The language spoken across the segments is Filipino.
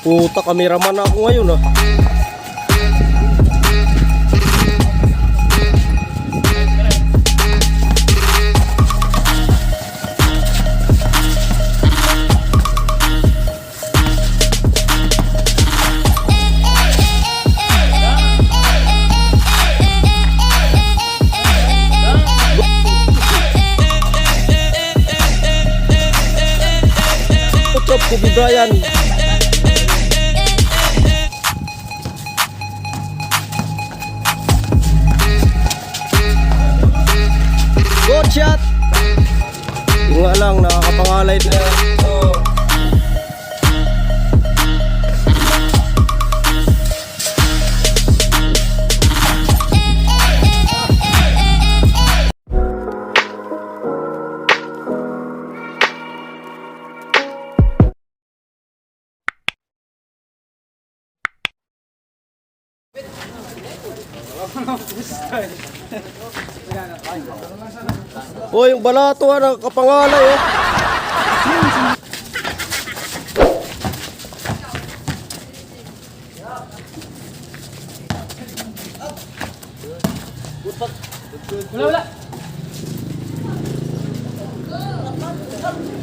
Puta, kameraman na ako ngayon ah. What's up, Kobe Bryant? Good shot! Yung nga lang, nakakapangalay na ito. Oh, yung balato nakapangalay oh. Wala.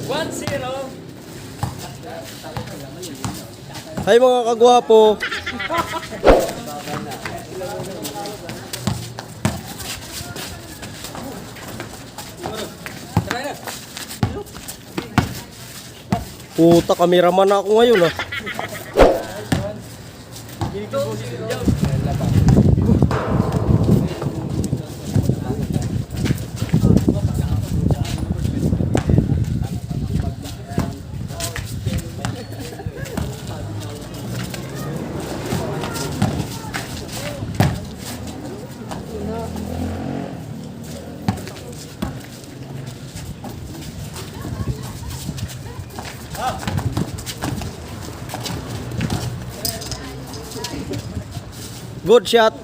1-0. Hay mga kagwapo. Puta, kameraman na ako ngayon ah. Good shot.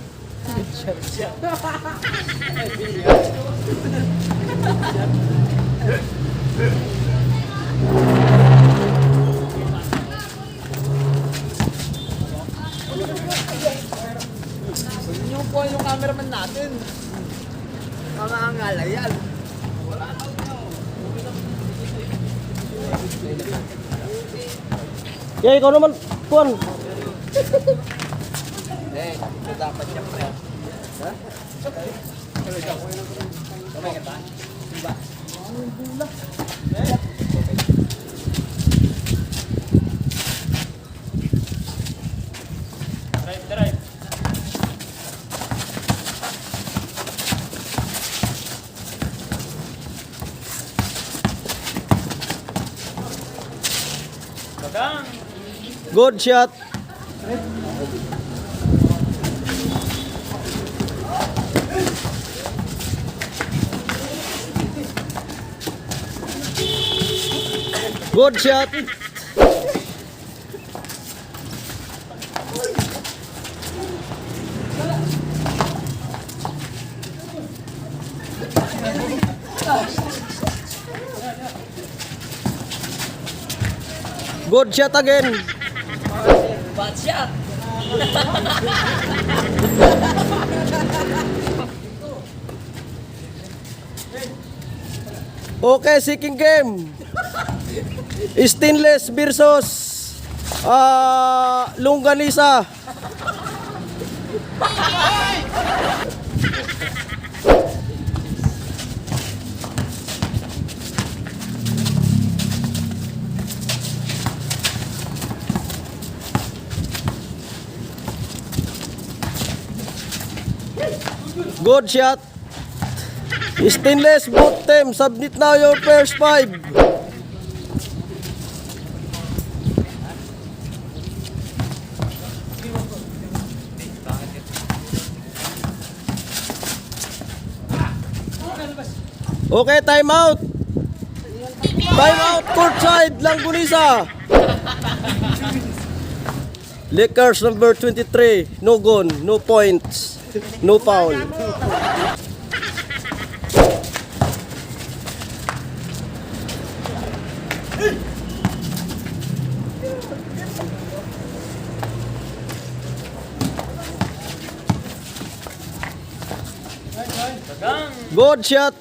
Yung po yung cameraman natin. Mamangala yan. Yeah, ikaw naman, Kuan. Eh, ito dapat siya pre. Ha? Kamay ka ba? Diba? Drive. Bagang. Good shot. Good shot. Good shot again. Bad shot. Okay, seeking game. Stainless versus Longganisa. Good shot. Stainless both team. Submit now your first 5. Okay, time out. Time out, court side, Longganisa. Lakers number 23, no gone, no points, no foul. Good shot.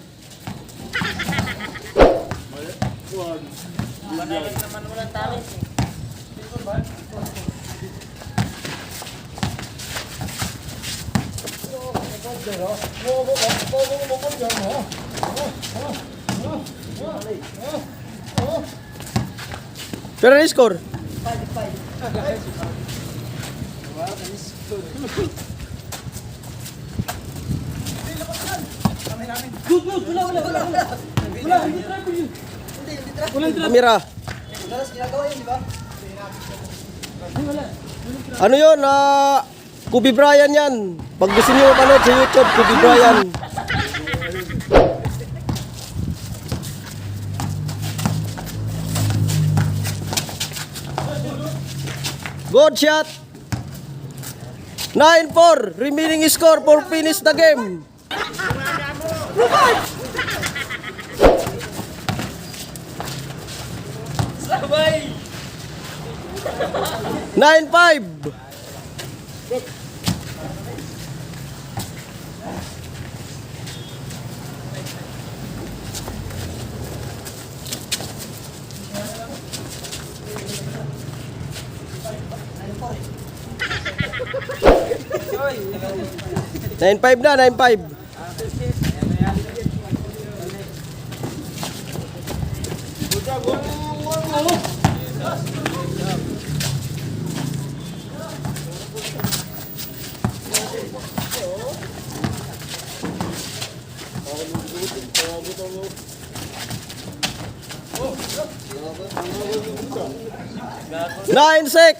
Panalig naman walang talent eh. Pero na score? Kamera. Ano yun? Kobe Bryant yan. Pag gusto nyo manood sa YouTube, Kobe Bryant. Good shot. 9-4. Remaining score for finish the game. Sabay! 9-5. Nine five na, 9-5. Nine six.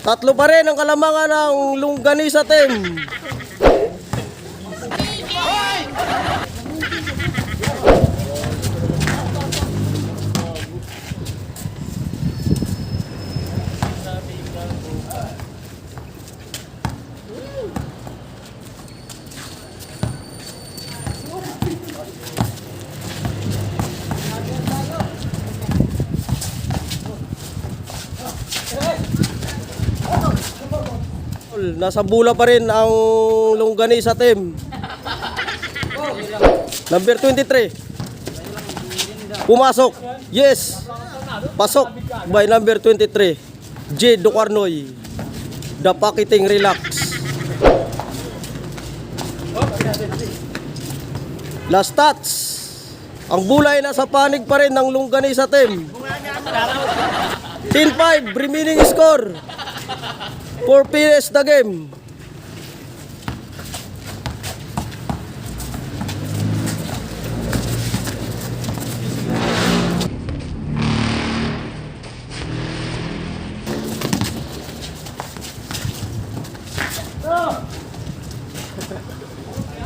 Tatlo pa rin ang kalamangan ng Longganisa team. Nasa bula pa rin ang Longganisa team. Number 23. Pumasok. Yes. Pasok by number 23. J. Ducarnoy. The pocketing relax. Last touch. Ang bulay nasa panig pa rin ng Longganisa team. 10-5 remaining score. 4 PS the game.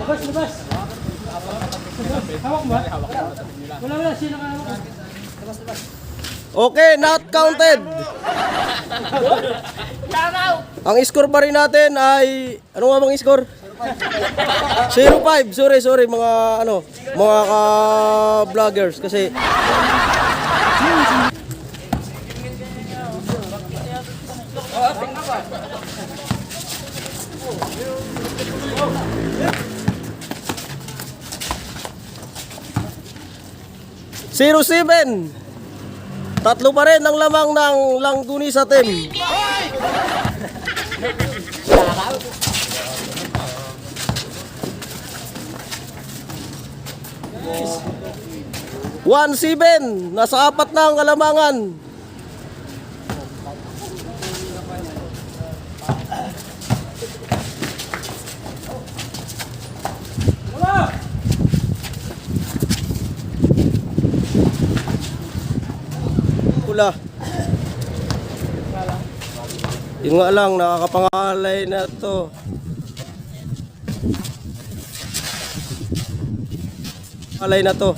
Labas! Hawak ba? Wala, sino ka hawak? Labas. Okay, not counted. Ang score pa rin natin ay ano nga bang score? 0-5. Sorry mga mga ka-vloggers kasi Zero 7. Tatlo pa rin ang lamang ng Longganisa team. One 7. Nasa 4 na ang kalamangan. Pula. Yun nga lang, nakakapangalay na to. Alay na to.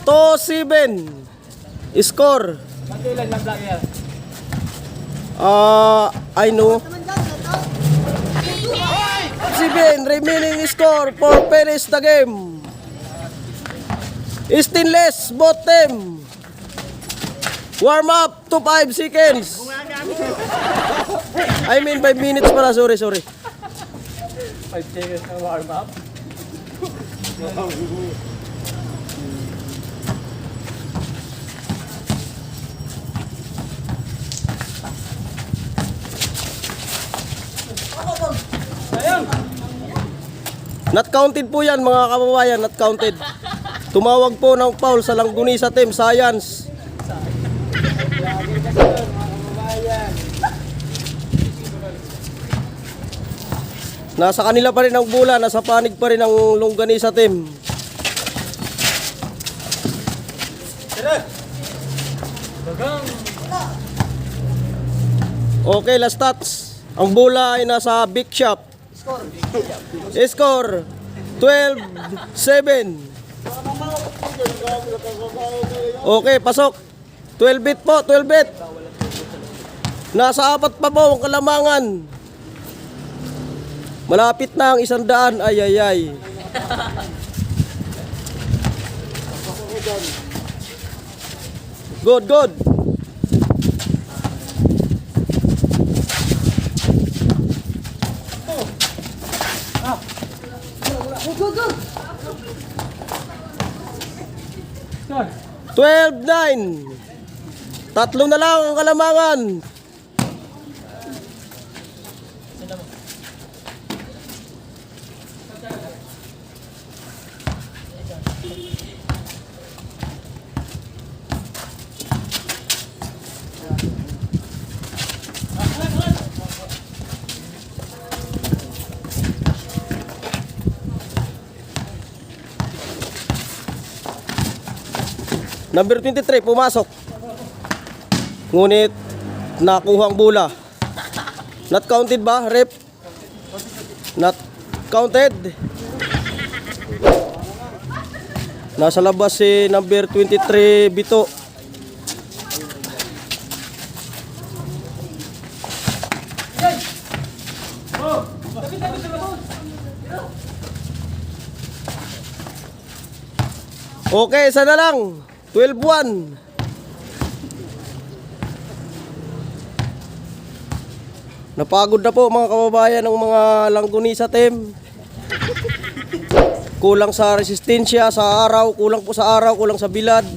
To 7. Score. Magkailan lang vlogger? I know. 7 remaining score for finish the game. Stainless both team. Warm up to 5 seconds. I mean 5 minutes pala, sorry. 5 seconds na warm up. Not counted po yan mga kababayan, not counted. Tumawag po ng foul sa Langgunisa Team Science. Nasa kanila pa rin ang bola, nasa panig pa rin ang Longganisa Team. Okay, last touch. Ang bola ay nasa big shop. Score 12-7. Okay, pasok. 12 bit po, 12 bit. Nasa 4 pa po ang kalamangan. Malapit na ang 100. Ay. Good. Score. 12-9. Tatlo na lang ang kalamangan. Number 23, pumasok. Ngunit, nakuha ang bola. Not counted ba, rep? Not counted. Nasa labas si number 23, Bito. Okay, isa na lang. 12-1. Napagod na po mga kababayan ng mga Langgunisa Team. Kulang sa resistensya sa araw, kulang po sa araw, kulang sa bilad.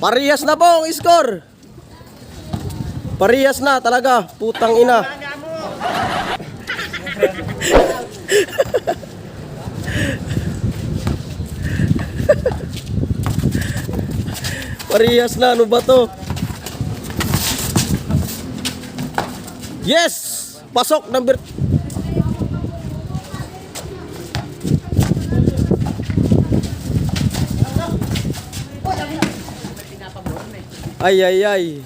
Parehas na po ang score. Parehas na talaga, putang ina. Parehas na, ano ba to? Yes! Pasok number... Ay.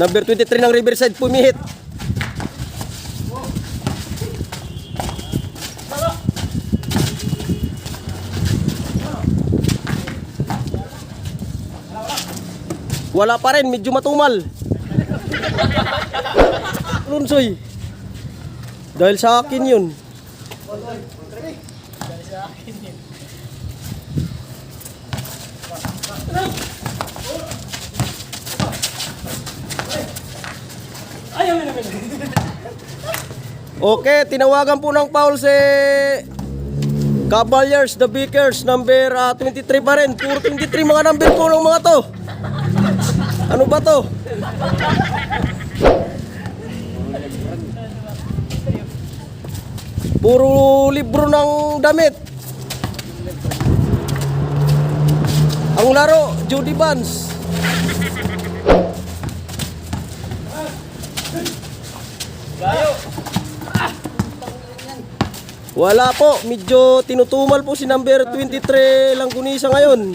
Number 23 ng Riverside pumihit. Wala pa rin, medyo matumal. Lunsoy. Dahil sa akin yun. Okay, tinawagan po ng foul si Cavaliers, the Bakers, number 23 pa rin. Puro 23 mga number po ng mga to. Ano ba to? Puro libro ng damit. Ang laro, Judy Vance. Wala po, medyo tinutumal po si number 23 Langgunisa ngayon.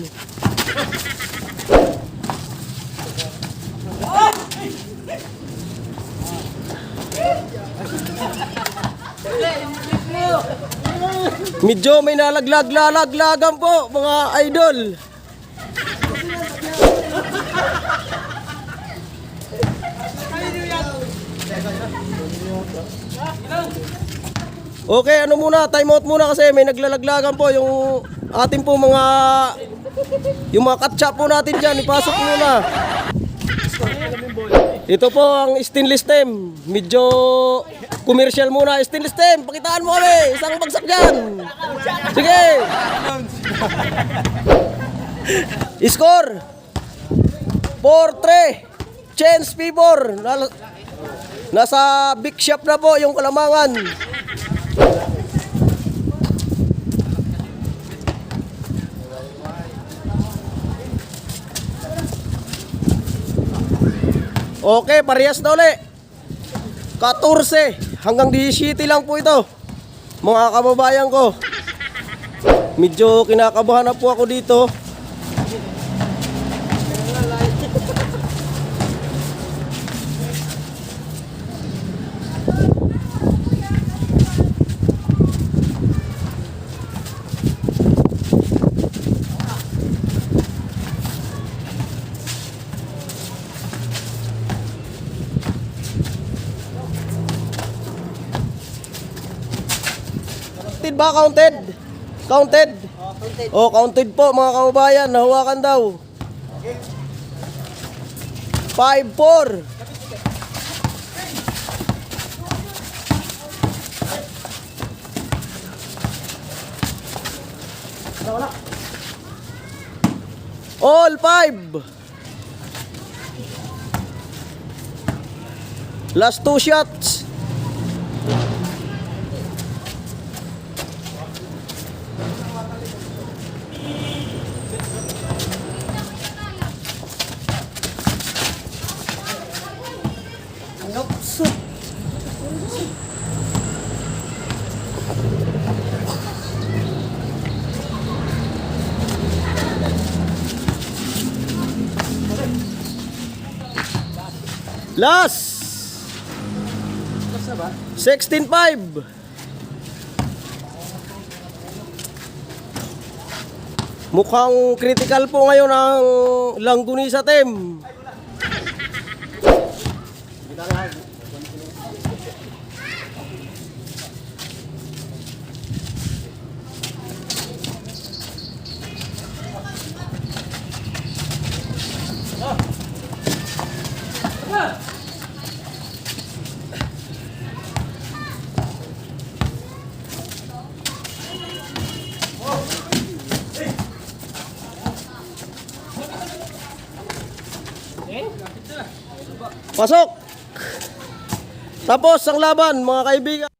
Medyo may nalaglag-lalaglagan po mga idol. Okay, ano muna, time out muna kasi may naglalaglagan po yung ating po yung mga katsa po natin dyan, ipasok muna. Ito po ang stainless stem, medyo commercial muna. Stainless stem, pakitaan mo kami, isang bagsak dyan. Sige. Score 4-3, Chance Pibor. Nasa big shop na po yung Kalamangan. Okay, parehas na uli. 14 hanggang 17 lang po ito. Mga kababayan ko. Medyo kinakabahan na po ako dito. Counted ba? Counted? Counted? Oh, counted po mga kababayan. Nahawakan daw. 5-4. All 5. Last 2 shots. Last 16-5. Mukhang critical po ngayon ang Langgunisa team. Pasok! Tapos ang laban mga kaibigan.